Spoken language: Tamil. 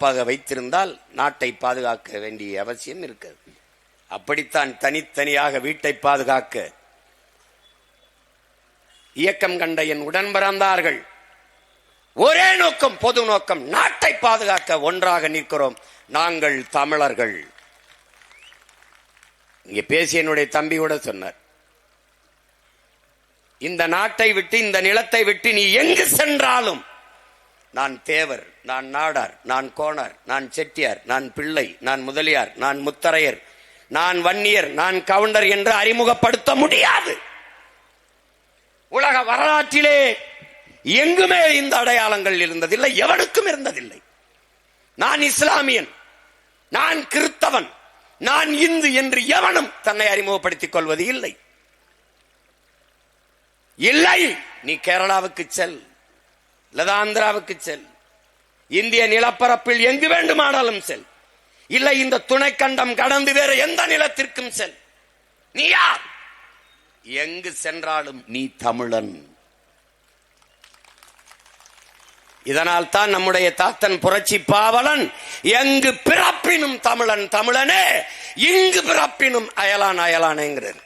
வைத்திருந்தால் நாட்டை பாதுகாக்க வேண்டிய அவசியம் இருக்கிறது. அப்படித்தான் தனித்தனியாக வீட்டை பாதுகாக்க இயக்கம் கண்ட என் உடன்பிறந்தார்கள் ஒரே நோக்கம், பொது நோக்கம், நாட்டை பாதுகாக்க ஒன்றாக நிற்கிறோம் நாங்கள் தமிழர்கள். இங்கே பேசிய என்னுடைய தம்பி கூட சொன்னார், இந்த நாட்டை விட்டு இந்த நிலத்தை விட்டு நீ எங்கு சென்றாலும் நான் தேவர், நான் நாடார், நான் கோணார், நான் செட்டியார், நான் பிள்ளை, நான் முதலியார், நான் முத்தரையர், நான் வன்னியர், நான் கவுண்டர் என்று அறிமுகப்படுத்த முடியாது. உலக வரலாற்றிலே எங்குமே இந்த அடையாளங்கள் இருந்ததில்லை, எவனுக்கும் இருந்ததில்லை. நான் இஸ்லாமியன், நான் கிறிஸ்தவன், நான் இந்து என்று எவனும் தன்னை அறிமுகப்படுத்திக் கொள்வது இல்லை. இல்லை, நீ கேரளாவுக்கு செல், ஆந்திராவுக்கு செல், இந்திய நிலப்பரப்பில் எங்கு வேண்டுமானாலும் செல், இல்லை இந்த துணைக்கண்டம் கடந்து வேற எந்த நிலத்திற்கும் செல், நீ யார்? எங்கு சென்றாலும் நீ தமிழன். இதனால் தான் நம்முடைய தாத்தன் புரட்சி பாவலன் எங்கு பிறப்பினும் தமிழன் தமிழனே, இங்கு பிறப்பினும் அயலான் அயலானேங்கிறார்.